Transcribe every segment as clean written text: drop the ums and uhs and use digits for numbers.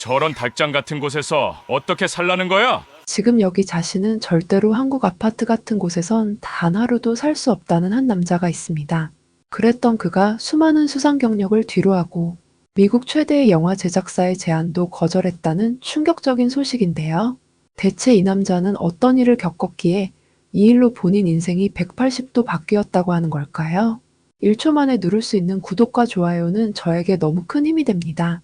저런 닭장 같은 곳에서 어떻게 살라는 거야? 지금 여기 자신은 절대로 한국 아파트 같은 곳에선 단 하루도 살 수 없다는 한 남자가 있습니다. 그랬던 그가 수많은 수상 경력을 뒤로하고 미국 최대의 영화 제작사의 제안도 거절했다는 충격적인 소식인데요. 대체 이 남자는 어떤 일을 겪었기에 이 일로 본인 인생이 180도 바뀌었다고 하는 걸까요? 1초 만에 누를 수 있는 구독과 좋아요는 저에게 너무 큰 힘이 됩니다.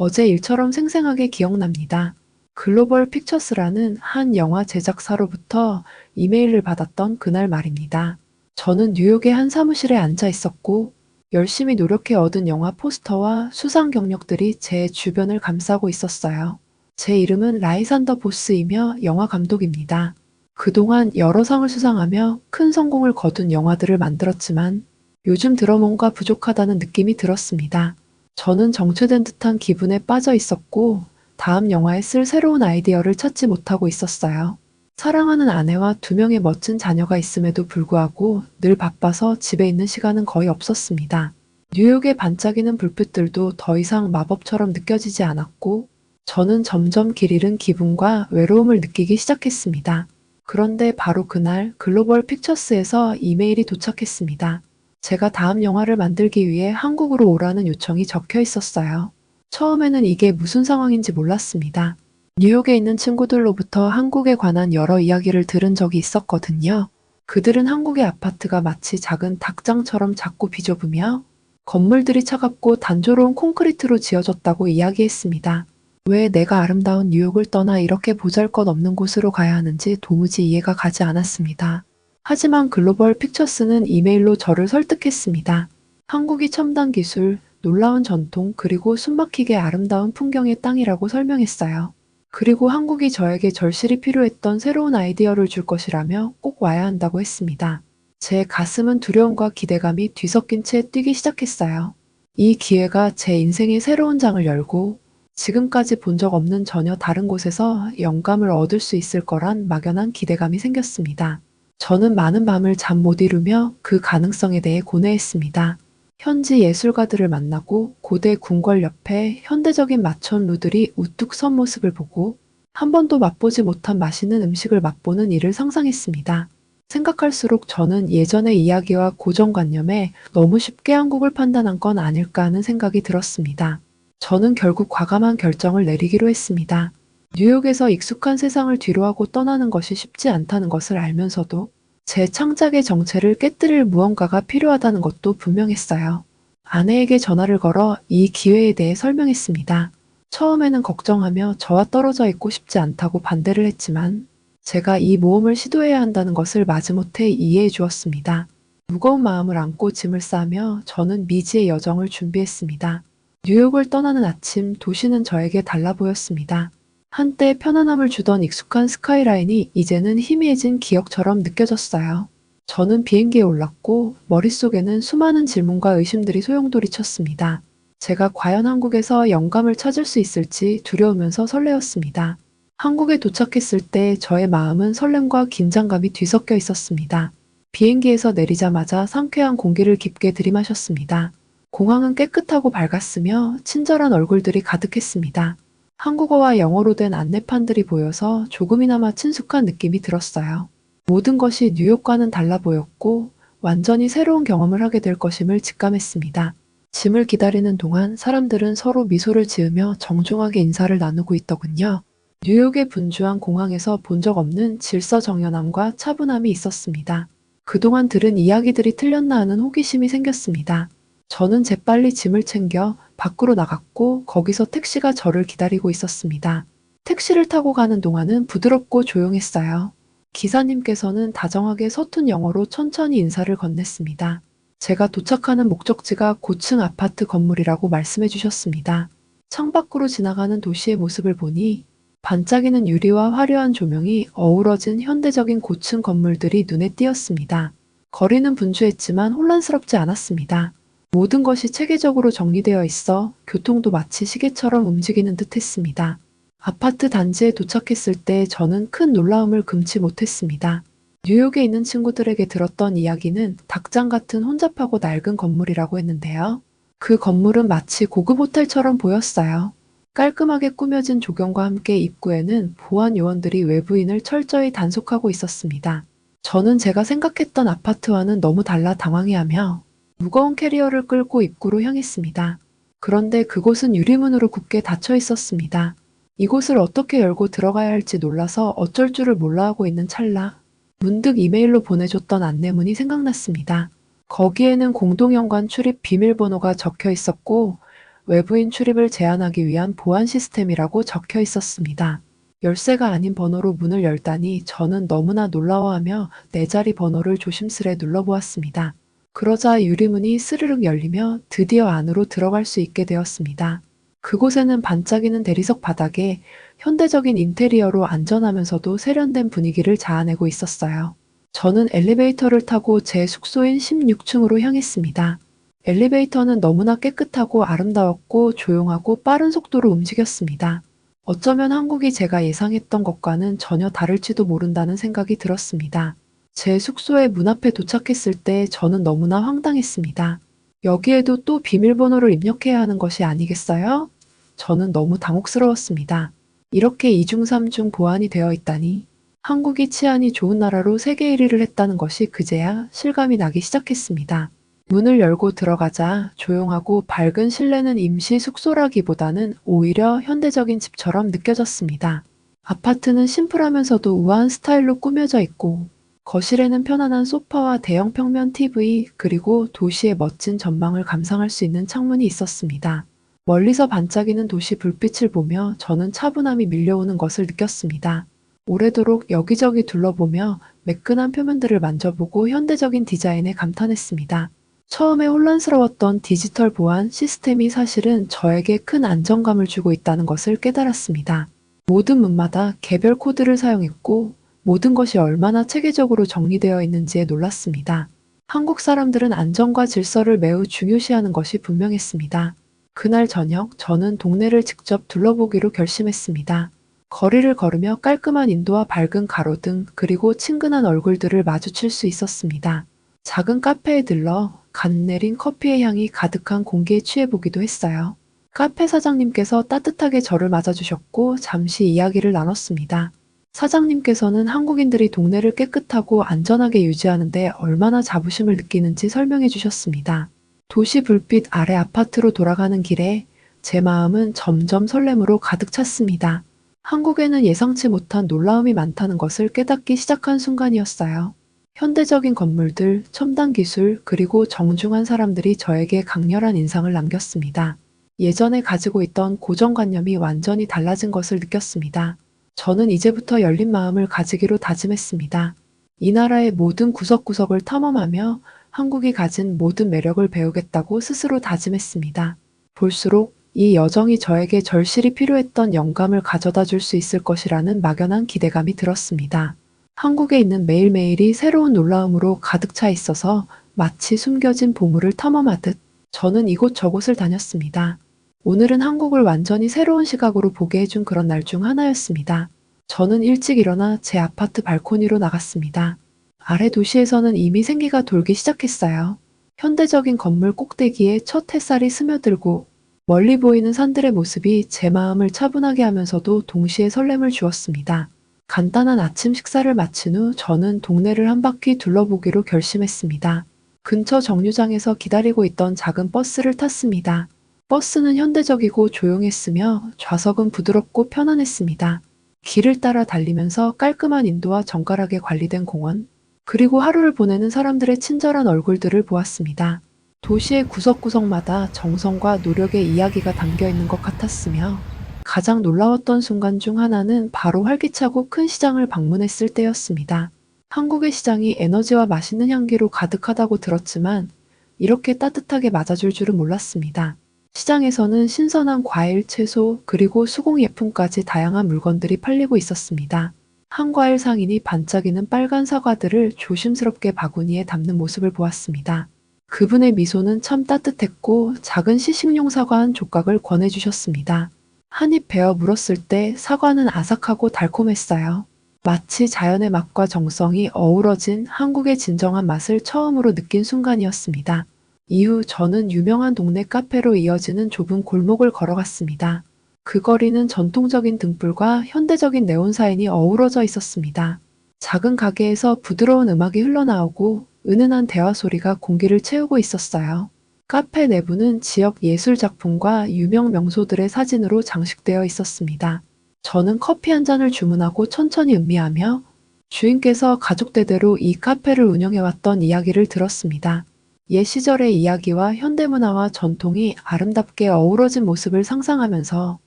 어제 일처럼 생생하게 기억납니다. 글로벌 픽처스라는 한 영화 제작사로부터 이메일을 받았던 그날 말입니다. 저는 뉴욕의 한 사무실에 앉아 있었고 열심히 노력해 얻은 영화 포스터와 수상 경력들이 제 주변을 감싸고 있었어요. 제 이름은 라이산더 보스이며 영화 감독입니다. 그동안 여러 상을 수상하며 큰 성공을 거둔 영화들을 만들었지만 요즘 들어 뭔가 부족하다는 느낌이 들었습니다. 저는 정체된 듯한 기분에 빠져 있었고 다음 영화에 쓸 새로운 아이디어를 찾지 못하고 있었어요. 사랑하는 아내와 2명의 멋진 자녀가 있음에도 불구하고 늘 바빠서 집에 있는 시간은 거의 없었습니다. 뉴욕의 반짝이는 불빛들도 더 이상 마법처럼 느껴지지 않았고 저는 점점 길 잃은 기분과 외로움을 느끼기 시작했습니다. 그런데 바로 그날 글로벌 픽처스에서 이메일이 도착했습니다. 제가 다음 영화를 만들기 위해 한국으로 오라는 요청이 적혀 있었어요. 처음에는 이게 무슨 상황인지 몰랐습니다. 뉴욕에 있는 친구들로부터 한국에 관한 여러 이야기를 들은 적이 있었거든요. 그들은 한국의 아파트가 마치 작은 닭장처럼 작고 비좁으며 건물들이 차갑고 단조로운 콘크리트로 지어졌다고 이야기했습니다. 왜 내가 아름다운 뉴욕을 떠나 이렇게 보잘것없는 곳으로 가야 하는지 도무지 이해가 가지 않았습니다. 하지만 글로벌 픽처스는 이메일로 저를 설득했습니다. 한국이 첨단 기술, 놀라운 전통, 그리고 숨막히게 아름다운 풍경의 땅이라고 설명했어요. 그리고 한국이 저에게 절실히 필요했던 새로운 아이디어를 줄 것이라며 꼭 와야 한다고 했습니다. 제 가슴은 두려움과 기대감이 뒤섞인 채 뛰기 시작했어요. 이 기회가 제 인생의 새로운 장을 열고 지금까지 본 적 없는 전혀 다른 곳에서 영감을 얻을 수 있을 거란 막연한 기대감이 생겼습니다. 저는 많은 밤을 잠 못 이루며 그 가능성에 대해 고뇌했습니다. 현지 예술가들을 만나고 고대 궁궐 옆에 현대적인 마천루들이 우뚝 선 모습을 보고 한 번도 맛보지 못한 맛있는 음식을 맛보는 일을 상상했습니다. 생각할수록 저는 예전의 이야기와 고정관념에 너무 쉽게 한국을 판단한 건 아닐까 하는 생각이 들었습니다. 저는 결국 과감한 결정을 내리기로 했습니다. 뉴욕에서 익숙한 세상을 뒤로하고 떠나는 것이 쉽지 않다는 것을 알면서도 제 창작의 정체를 깨뜨릴 무언가가 필요하다는 것도 분명했어요. 아내에게 전화를 걸어 이 기회에 대해 설명했습니다. 처음에는 걱정하며 저와 떨어져 있고 싶지 않다고 반대를 했지만 제가 이 모험을 시도해야 한다는 것을 마지못해 이해해 주었습니다. 무거운 마음을 안고 짐을 싸며 저는 미지의 여정을 준비했습니다. 뉴욕을 떠나는 아침 도시는 저에게 달라 보였습니다. 한때 편안함을 주던 익숙한 스카이라인이 이제는 희미해진 기억처럼 느껴졌어요. 저는 비행기에 올랐고 머릿속에는 수많은 질문과 의심들이 소용돌이쳤습니다. 제가 과연 한국에서 영감을 찾을 수 있을지 두려우면서 설레었습니다. 한국에 도착했을 때 저의 마음은 설렘과 긴장감이 뒤섞여 있었습니다. 비행기에서 내리자마자 상쾌한 공기를 깊게 들이마셨습니다. 공항은 깨끗하고 밝았으며 친절한 얼굴들이 가득했습니다. 한국어와 영어로 된 안내판들이 보여서 조금이나마 친숙한 느낌이 들었어요. 모든 것이 뉴욕과는 달라 보였고 완전히 새로운 경험을 하게 될 것임을 직감했습니다. 짐을 기다리는 동안 사람들은 서로 미소를 지으며 정중하게 인사를 나누고 있더군요. 뉴욕의 분주한 공항에서 본 적 없는 질서정연함과 차분함이 있었습니다. 그동안 들은 이야기들이 틀렸나 하는 호기심이 생겼습니다. 저는 재빨리 짐을 챙겨 밖으로 나갔고 거기서 택시가 저를 기다리고 있었습니다. 택시를 타고 가는 동안은 부드럽고 조용했어요. 기사님께서는 다정하게 서툰 영어로 천천히 인사를 건넸습니다. 제가 도착하는 목적지가 고층 아파트 건물이라고 말씀해 주셨습니다. 창밖으로 지나가는 도시의 모습을 보니 반짝이는 유리와 화려한 조명이 어우러진 현대적인 고층 건물들이 눈에 띄었습니다. 거리는 분주했지만 혼란스럽지 않았습니다. 모든 것이 체계적으로 정리되어 있어 교통도 마치 시계처럼 움직이는 듯 했습니다. 아파트 단지에 도착했을 때 저는 큰 놀라움을 금치 못했습니다. 뉴욕에 있는 친구들에게 들었던 이야기는 닭장 같은 혼잡하고 낡은 건물이라고 했는데요. 그 건물은 마치 고급 호텔처럼 보였어요. 깔끔하게 꾸며진 조경과 함께 입구에는 보안 요원들이 외부인을 철저히 단속하고 있었습니다. 저는 제가 생각했던 아파트와는 너무 달라 당황해하며 무거운 캐리어를 끌고 입구로 향했습니다. 그런데 그곳은 유리문으로 굳게 닫혀 있었습니다. 이곳을 어떻게 열고 들어가야 할지 놀라서 어쩔 줄을 몰라 하고 있는 찰나 문득 이메일로 보내줬던 안내문이 생각났습니다. 거기에는 공동연관 출입 비밀번호가 적혀 있었고 외부인 출입을 제한하기 위한 보안 시스템이라고 적혀 있었습니다. 열쇠가 아닌 번호로 문을 열다니 저는 너무나 놀라워하며 네 자리 번호를 조심스레 눌러보았습니다. 그러자 유리문이 스르륵 열리며 드디어 안으로 들어갈 수 있게 되었습니다. 그곳에는 반짝이는 대리석 바닥에 현대적인 인테리어로 안전하면서도 세련된 분위기를 자아내고 있었어요. 저는 엘리베이터를 타고 제 숙소인 16층으로 향했습니다. 엘리베이터는 너무나 깨끗하고 아름다웠고 조용하고 빠른 속도로 움직였습니다. 어쩌면 한국이 제가 예상했던 것과는 전혀 다를지도 모른다는 생각이 들었습니다. 제 숙소의 문 앞에 도착했을 때 저는 너무나 황당했습니다. 여기에도 또 비밀번호를 입력해야 하는 것이 아니겠어요? 저는 너무 당혹스러웠습니다. 이렇게 이중삼중 보안이 되어 있다니 한국이 치안이 좋은 나라로 세계 1위를 했다는 것이 그제야 실감이 나기 시작했습니다. 문을 열고 들어가자 조용하고 밝은 실내는 임시 숙소라기보다는 오히려 현대적인 집처럼 느껴졌습니다. 아파트는 심플하면서도 우아한 스타일로 꾸며져 있고 거실에는 편안한 소파와 대형 평면 TV 그리고 도시의 멋진 전망을 감상할 수 있는 창문이 있었습니다. 멀리서 반짝이는 도시 불빛을 보며 저는 차분함이 밀려오는 것을 느꼈습니다. 오래도록 여기저기 둘러보며 매끈한 표면들을 만져보고 현대적인 디자인에 감탄했습니다. 처음에 혼란스러웠던 디지털 보안 시스템이 사실은 저에게 큰 안정감을 주고 있다는 것을 깨달았습니다. 모든 문마다 개별 코드를 사용했고 모든 것이 얼마나 체계적으로 정리되어 있는지에 놀랐습니다. 한국 사람들은 안전과 질서를 매우 중요시하는 것이 분명했습니다. 그날 저녁 저는 동네를 직접 둘러보기로 결심했습니다. 거리를 걸으며 깔끔한 인도와 밝은 가로등 그리고 친근한 얼굴들을 마주칠 수 있었습니다. 작은 카페에 들러 갓 내린 커피의 향이 가득한 공기에 취해보기도 했어요. 카페 사장님께서 따뜻하게 저를 맞아주셨고 잠시 이야기를 나눴습니다. 사장님께서는 한국인들이 동네를 깨끗하고 안전하게 유지하는데 얼마나 자부심을 느끼는지 설명해 주셨습니다. 도시 불빛 아래 아파트로 돌아가는 길에 제 마음은 점점 설렘으로 가득 찼습니다. 한국에는 예상치 못한 놀라움이 많다는 것을 깨닫기 시작한 순간이었어요. 현대적인 건물들, 첨단 기술, 그리고 정중한 사람들이 저에게 강렬한 인상을 남겼습니다. 예전에 가지고 있던 고정관념이 완전히 달라진 것을 느꼈습니다. 저는 이제부터 열린 마음을 가지기로 다짐했습니다. 이 나라의 모든 구석구석을 탐험하며 한국이 가진 모든 매력을 배우겠다고 스스로 다짐했습니다. 볼수록 이 여정이 저에게 절실히 필요했던 영감을 가져다 줄 수 있을 것이라는 막연한 기대감이 들었습니다. 한국에 있는 매일매일이 새로운 놀라움으로 가득 차 있어서 마치 숨겨진 보물을 탐험하듯 저는 이곳저곳을 다녔습니다. 오늘은 한국을 완전히 새로운 시각으로 보게 해준 그런 날 중 하나였습니다. 저는 일찍 일어나 제 아파트 발코니로 나갔습니다. 아래 도시에서는 이미 생기가 돌기 시작했어요. 현대적인 건물 꼭대기에 첫 햇살이 스며들고 멀리 보이는 산들의 모습이 제 마음을 차분하게 하면서도 동시에 설렘을 주었습니다. 간단한 아침 식사를 마친 후 저는 동네를 한 바퀴 둘러보기로 결심했습니다. 근처 정류장에서 기다리고 있던 작은 버스를 탔습니다. 버스는 현대적이고 조용했으며 좌석은 부드럽고 편안했습니다. 길을 따라 달리면서 깔끔한 인도와 정갈하게 관리된 공원, 그리고 하루를 보내는 사람들의 친절한 얼굴들을 보았습니다. 도시의 구석구석마다 정성과 노력의 이야기가 담겨 있는 것 같았으며 가장 놀라웠던 순간 중 하나는 바로 활기차고 큰 시장을 방문했을 때였습니다. 한국의 시장이 에너지와 맛있는 향기로 가득하다고 들었지만 이렇게 따뜻하게 맞아줄 줄은 몰랐습니다. 시장에서는 신선한 과일, 채소, 그리고 수공예품까지 다양한 물건들이 팔리고 있었습니다. 한과일 상인이 반짝이는 빨간 사과들을 조심스럽게 바구니에 담는 모습을 보았습니다. 그분의 미소는 참 따뜻했고 작은 시식용 사과 한 조각을 권해주셨습니다. 한 입 베어 물었을 때 사과는 아삭하고 달콤했어요. 마치 자연의 맛과 정성이 어우러진 한국의 진정한 맛을 처음으로 느낀 순간이었습니다. 이후 저는 유명한 동네 카페로 이어지는 좁은 골목을 걸어갔습니다. 그 거리는 전통적인 등불과 현대적인 네온 사인이 어우러져 있었습니다. 작은 가게에서 부드러운 음악이 흘러나오고 은은한 대화 소리가 공기를 채우고 있었어요. 카페 내부는 지역 예술 작품과 유명 명소들의 사진으로 장식되어 있었습니다. 저는 커피 한 잔을 주문하고 천천히 음미하며 주인께서 가족 대대로 이 카페를 운영해왔던 이야기를 들었습니다. 옛 시절의 이야기와 현대문화와 전통이 아름답게 어우러진 모습을 상상하면서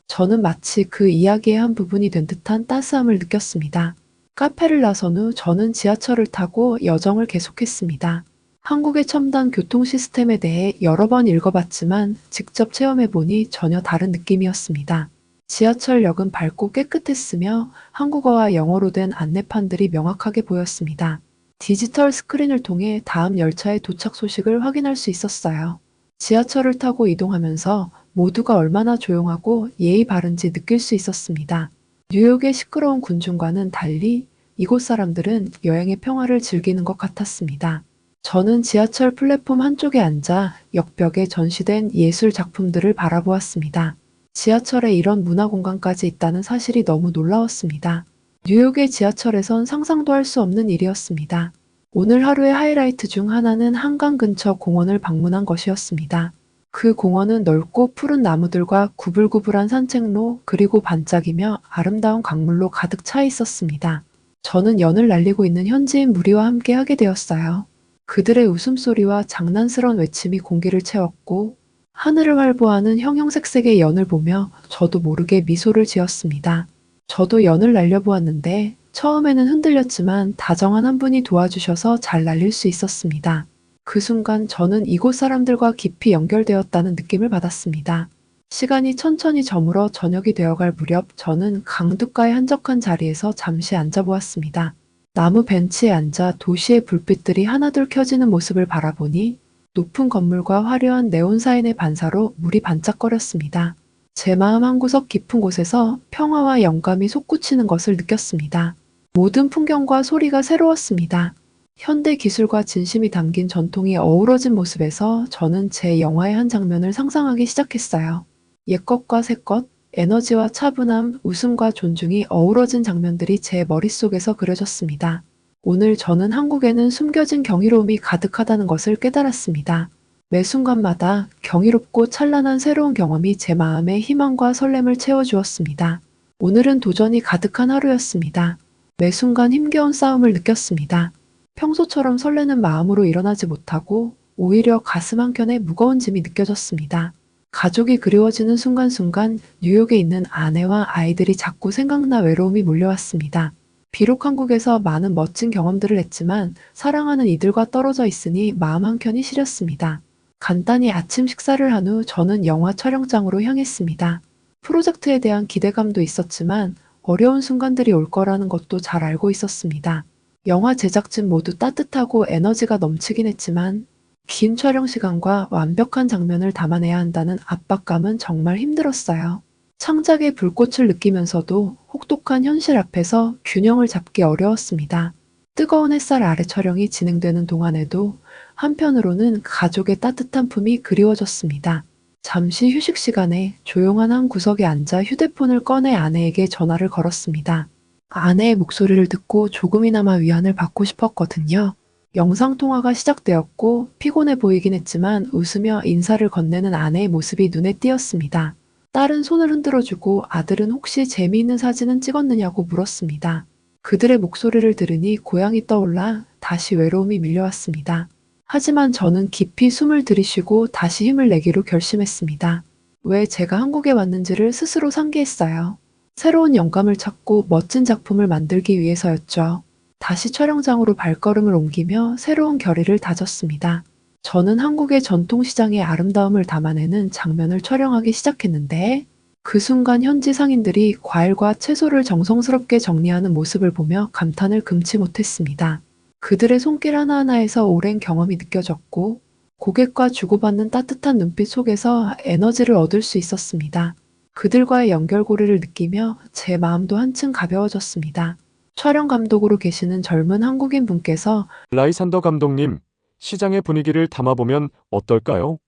저는 마치 그 이야기의 한 부분이 된 듯한 따스함을 느꼈습니다. 카페를 나선 후 저는 지하철을 타고 여정을 계속했습니다. 한국의 첨단 교통 시스템에 대해 여러 번 읽어봤지만 직접 체험해보니 전혀 다른 느낌이었습니다. 지하철역은 밝고 깨끗했으며 한국어와 영어로 된 안내판들이 명확하게 보였습니다. 디지털 스크린을 통해 다음 열차의 도착 소식을 확인할 수 있었어요. 지하철을 타고 이동하면서 모두가 얼마나 조용하고 예의 바른지 느낄 수 있었습니다. 뉴욕의 시끄러운 군중과는 달리 이곳 사람들은 여행의 평화를 즐기는 것 같았습니다. 저는 지하철 플랫폼 한쪽에 앉아 역벽에 전시된 예술 작품들을 바라보았습니다. 지하철에 이런 문화 공간까지 있다는 사실이 너무 놀라웠습니다. 뉴욕의 지하철에선 상상도 할 수 없는 일이었습니다. 오늘 하루의 하이라이트 중 하나는 한강 근처 공원을 방문한 것이었습니다. 그 공원은 넓고 푸른 나무들과 구불구불한 산책로 그리고 반짝이며 아름다운 강물로 가득 차 있었습니다. 저는 연을 날리고 있는 현지인 무리와 함께 하게 되었어요. 그들의 웃음소리와 장난스러운 외침이 공기를 채웠고 하늘을 활보하는 형형색색의 연을 보며 저도 모르게 미소를 지었습니다. 저도 연을 날려보았는데 처음에는 흔들렸지만 다정한 한 분이 도와주셔서 잘 날릴 수 있었습니다. 그 순간 저는 이곳 사람들과 깊이 연결되었다는 느낌을 받았습니다. 시간이 천천히 저물어 저녁이 되어갈 무렵 저는 강둑가의 한적한 자리에서 잠시 앉아보았습니다. 나무 벤치에 앉아 도시의 불빛들이 하나둘 켜지는 모습을 바라보니 높은 건물과 화려한 네온 사인의 반사로 물이 반짝거렸습니다. 제 마음 한구석 깊은 곳에서 평화와 영감이 솟구치는 것을 느꼈습니다. 모든 풍경과 소리가 새로웠습니다. 현대 기술과 진심이 담긴 전통이 어우러진 모습에서 저는 제 영화의 한 장면을 상상하기 시작했어요. 옛것과 새것, 에너지와 차분함, 웃음과 존중이 어우러진 장면들이 제 머릿속에서 그려졌습니다. 오늘 저는 한국에는 숨겨진 경이로움이 가득하다는 것을 깨달았습니다. 매 순간마다 경이롭고 찬란한 새로운 경험이 제 마음에 희망과 설렘을 채워주었습니다. 오늘은 도전이 가득한 하루였습니다. 매 순간 힘겨운 싸움을 느꼈습니다. 평소처럼 설레는 마음으로 일어나지 못하고 오히려 가슴 한켠에 무거운 짐이 느껴졌습니다. 가족이 그리워지는 순간순간 뉴욕에 있는 아내와 아이들이 자꾸 생각나 외로움이 몰려왔습니다. 비록 한국에서 많은 멋진 경험들을 했지만 사랑하는 이들과 떨어져 있으니 마음 한켠이 시렸습니다. 간단히 아침 식사를 한 후 저는 영화 촬영장으로 향했습니다. 프로젝트에 대한 기대감도 있었지만 어려운 순간들이 올 거라는 것도 잘 알고 있었습니다. 영화 제작진 모두 따뜻하고 에너지가 넘치긴 했지만 긴 촬영 시간과 완벽한 장면을 담아내야 한다는 압박감은 정말 힘들었어요. 창작의 불꽃을 느끼면서도 혹독한 현실 앞에서 균형을 잡기 어려웠습니다. 뜨거운 햇살 아래 촬영이 진행되는 동안에도 한편으로는 가족의 따뜻한 품이 그리워졌습니다. 잠시 휴식 시간에 조용한 한 구석에 앉아 휴대폰을 꺼내 아내에게 전화를 걸었습니다. 아내의 목소리를 듣고 조금이나마 위안을 받고 싶었거든요. 영상통화가 시작되었고 피곤해 보이긴 했지만 웃으며 인사를 건네는 아내의 모습이 눈에 띄었습니다. 딸은 손을 흔들어주고 아들은 혹시 재미있는 사진은 찍었느냐고 물었습니다. 그들의 목소리를 들으니 고향이 떠올라 다시 외로움이 밀려왔습니다. 하지만 저는 깊이 숨을 들이쉬고 다시 힘을 내기로 결심했습니다. 왜 제가 한국에 왔는지를 스스로 상기했어요. 새로운 영감을 찾고 멋진 작품을 만들기 위해서였죠. 다시 촬영장으로 발걸음을 옮기며 새로운 결의를 다졌습니다. 저는 한국의 전통시장의 아름다움을 담아내는 장면을 촬영하기 시작했는데 그 순간 현지 상인들이 과일과 채소를 정성스럽게 정리하는 모습을 보며 감탄을 금치 못했습니다. 그들의 손길 하나하나에서 오랜 경험이 느껴졌고 고객과 주고받는 따뜻한 눈빛 속에서 에너지를 얻을 수 있었습니다. 그들과의 연결고리를 느끼며 제 마음도 한층 가벼워졌습니다. 촬영 감독으로 계시는 젊은 한국인 분께서 라이산더 감독님, 시장의 분위기를 담아보면 어떨까요?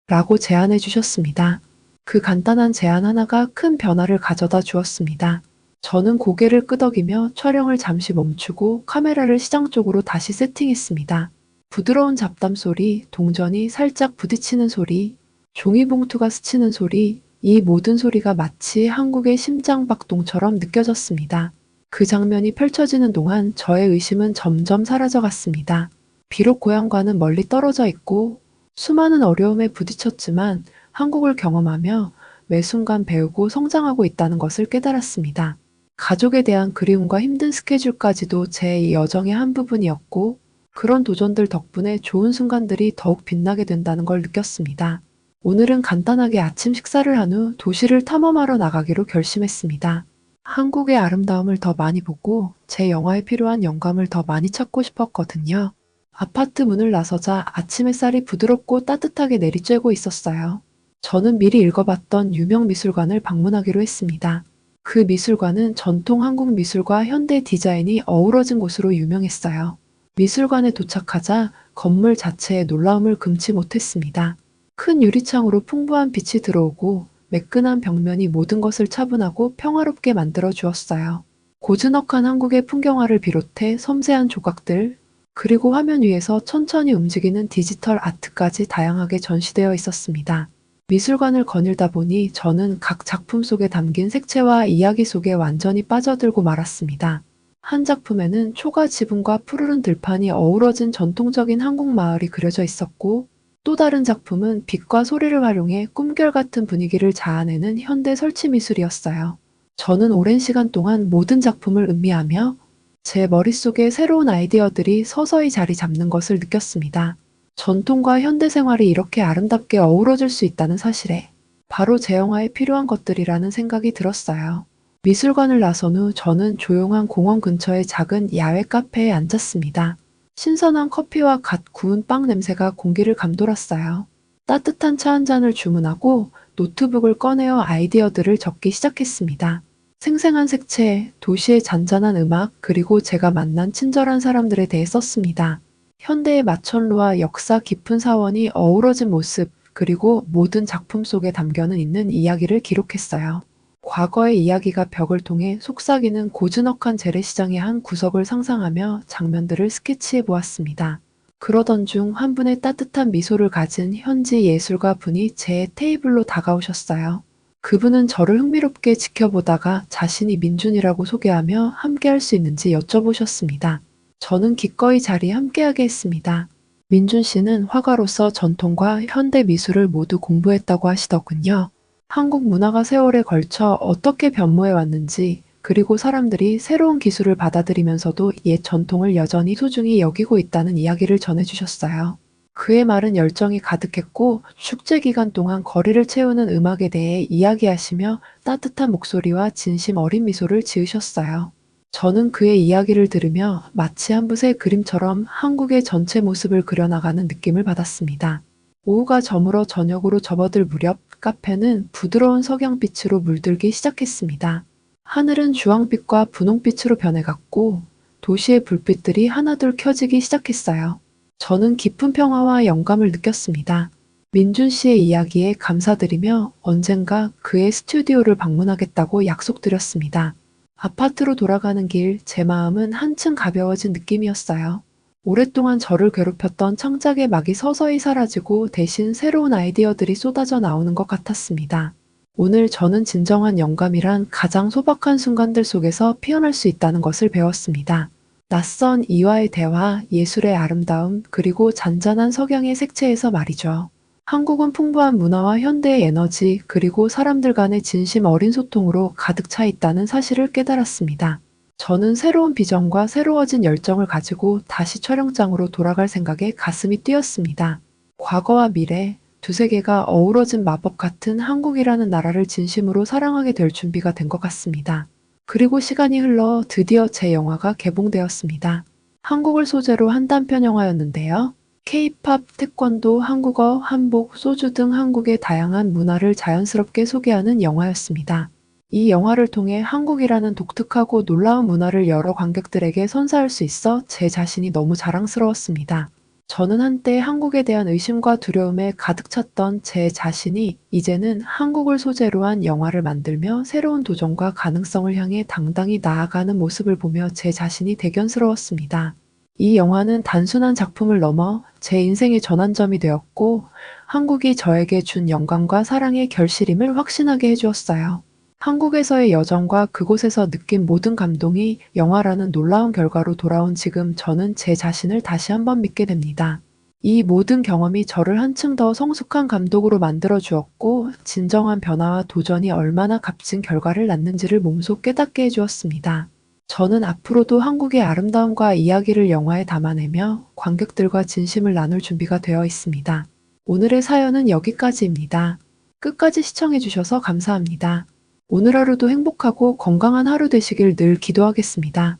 라고 제안해 주셨습니다. 그 간단한 제안 하나가 큰 변화를 가져다 주었습니다. 저는 고개를 끄덕이며 촬영을 잠시 멈추고 카메라를 시장 쪽으로 다시 세팅했습니다. 부드러운 잡담 소리, 동전이 살짝 부딪히는 소리, 종이봉투가 스치는 소리, 이 모든 소리가 마치 한국의 심장박동처럼 느껴졌습니다. 그 장면이 펼쳐지는 동안 저의 의심은 점점 사라져갔습니다. 비록 고향과는 멀리 떨어져 있고 수많은 어려움에 부딪혔지만 한국을 경험하며 매 순간 배우고 성장하고 있다는 것을 깨달았습니다. 가족에 대한 그리움과 힘든 스케줄까지도 제 여정의 한 부분이었고 그런 도전들 덕분에 좋은 순간들이 더욱 빛나게 된다는 걸 느꼈습니다. 오늘은 간단하게 아침 식사를 한 후 도시를 탐험하러 나가기로 결심했습니다. 한국의 아름다움을 더 많이 보고 제 영화에 필요한 영감을 더 많이 찾고 싶었거든요. 아파트 문을 나서자 아침 햇살이 부드럽고 따뜻하게 내리쬐고 있었어요. 저는 미리 읽어봤던 유명 미술관을 방문하기로 했습니다. 그 미술관은 전통 한국 미술과 현대 디자인이 어우러진 곳으로 유명했어요. 미술관에 도착하자 건물 자체에 놀라움을 금치 못했습니다. 큰 유리창으로 풍부한 빛이 들어오고 매끈한 벽면이 모든 것을 차분하고 평화롭게 만들어 주었어요. 고즈넉한 한국의 풍경화를 비롯해 섬세한 조각들, 그리고 화면 위에서 천천히 움직이는 디지털 아트까지 다양하게 전시되어 있었습니다. 미술관을 거닐다 보니 저는 각 작품 속에 담긴 색채와 이야기 속에 완전히 빠져들고 말았습니다. 한 작품에는 초가 지붕과 푸르른 들판이 어우러진 전통적인 한국 마을이 그려져 있었고, 또 다른 작품은 빛과 소리를 활용해 꿈결 같은 분위기를 자아내는 현대 설치 미술이었어요. 저는 오랜 시간 동안 모든 작품을 음미하며 제 머릿속에 새로운 아이디어들이 서서히 자리 잡는 것을 느꼈습니다. 전통과 현대 생활이 이렇게 아름답게 어우러질 수 있다는 사실에 바로 제 영화에 필요한 것들이라는 생각이 들었어요. 미술관을 나선 후 저는 조용한 공원 근처의 작은 야외 카페에 앉았습니다. 신선한 커피와 갓 구운 빵 냄새가 공기를 감돌았어요. 따뜻한 차 한 잔을 주문하고 노트북을 꺼내어 아이디어들을 적기 시작했습니다. 생생한 색채, 도시의 잔잔한 음악, 그리고 제가 만난 친절한 사람들에 대해 썼습니다. 현대의 마천루와 역사 깊은 사원이 어우러진 모습, 그리고 모든 작품 속에 담겨는 있는 이야기를 기록했어요. 과거의 이야기가 벽을 통해 속삭이는 고즈넉한 재래시장의 한 구석을 상상하며 장면들을 스케치해 보았습니다. 그러던 중 한 분의 따뜻한 미소를 가진 현지 예술가 분이 제 테이블로 다가오셨어요. 그분은 저를 흥미롭게 지켜보다가 자신이 민준이라고 소개하며 함께할 수 있는지 여쭤보셨습니다. 저는 기꺼이 자리에 함께하게 했습니다. 민준 씨는 화가로서 전통과 현대 미술을 모두 공부했다고 하시더군요. 한국 문화가 세월에 걸쳐 어떻게 변모해 왔는지, 그리고 사람들이 새로운 기술을 받아들이면서도 옛 전통을 여전히 소중히 여기고 있다는 이야기를 전해주셨어요. 그의 말은 열정이 가득했고 축제 기간 동안 거리를 채우는 음악에 대해 이야기하시며 따뜻한 목소리와 진심 어린 미소를 지으셨어요. 저는 그의 이야기를 들으며 마치 한 붓의 그림처럼 한국의 전체 모습을 그려나가는 느낌을 받았습니다. 오후가 저물어 저녁으로 접어들 무렵 카페는 부드러운 석양빛으로 물들기 시작했습니다. 하늘은 주황빛과 분홍빛으로 변해갔고 도시의 불빛들이 하나둘 켜지기 시작했어요. 저는 깊은 평화와 영감을 느꼈습니다. 민준 씨의 이야기에 감사드리며 언젠가 그의 스튜디오를 방문하겠다고 약속드렸습니다. 아파트로 돌아가는 길, 제 마음은 한층 가벼워진 느낌이었어요. 오랫동안 저를 괴롭혔던 창작의 막이 서서히 사라지고 대신 새로운 아이디어들이 쏟아져 나오는 것 같았습니다. 오늘 저는 진정한 영감이란 가장 소박한 순간들 속에서 피어날 수 있다는 것을 배웠습니다. 낯선 이와의 대화, 예술의 아름다움, 그리고 잔잔한 석양의 색채에서 말이죠. 한국은 풍부한 문화와 현대의 에너지, 그리고 사람들 간의 진심 어린 소통으로 가득 차 있다는 사실을 깨달았습니다. 저는 새로운 비전과 새로워진 열정을 가지고 다시 촬영장으로 돌아갈 생각에 가슴이 뛰었습니다. 과거와 미래, 두 세계가 어우러진 마법 같은 한국이라는 나라를 진심으로 사랑하게 될 준비가 된 것 같습니다. 그리고 시간이 흘러 드디어 제 영화가 개봉되었습니다. 한국을 소재로 한 단편 영화였는데요. K-팝, 태권도, 한국어, 한복, 소주 등 한국의 다양한 문화를 자연스럽게 소개하는 영화였습니다. 이 영화를 통해 한국이라는 독특하고 놀라운 문화를 여러 관객들에게 선사할 수 있어 제 자신이 너무 자랑스러웠습니다. 저는 한때 한국에 대한 의심과 두려움에 가득 찼던 제 자신이 이제는 한국을 소재로 한 영화를 만들며 새로운 도전과 가능성을 향해 당당히 나아가는 모습을 보며 제 자신이 대견스러웠습니다. 이 영화는 단순한 작품을 넘어 제 인생의 전환점이 되었고, 한국이 저에게 준 영광과 사랑의 결실임을 확신하게 해주었어요. 한국에서의 여정과 그곳에서 느낀 모든 감동이 영화라는 놀라운 결과로 돌아온 지금 저는 제 자신을 다시 한번 믿게 됩니다. 이 모든 경험이 저를 한층 더 성숙한 감독으로 만들어 주었고, 진정한 변화와 도전이 얼마나 값진 결과를 낳는지를 몸소 깨닫게 해주었습니다. 저는 앞으로도 한국의 아름다움과 이야기를 영화에 담아내며 관객들과 진심을 나눌 준비가 되어 있습니다. 오늘의 사연은 여기까지입니다. 끝까지 시청해주셔서 감사합니다. 오늘 하루도 행복하고 건강한 하루 되시길 늘 기도하겠습니다.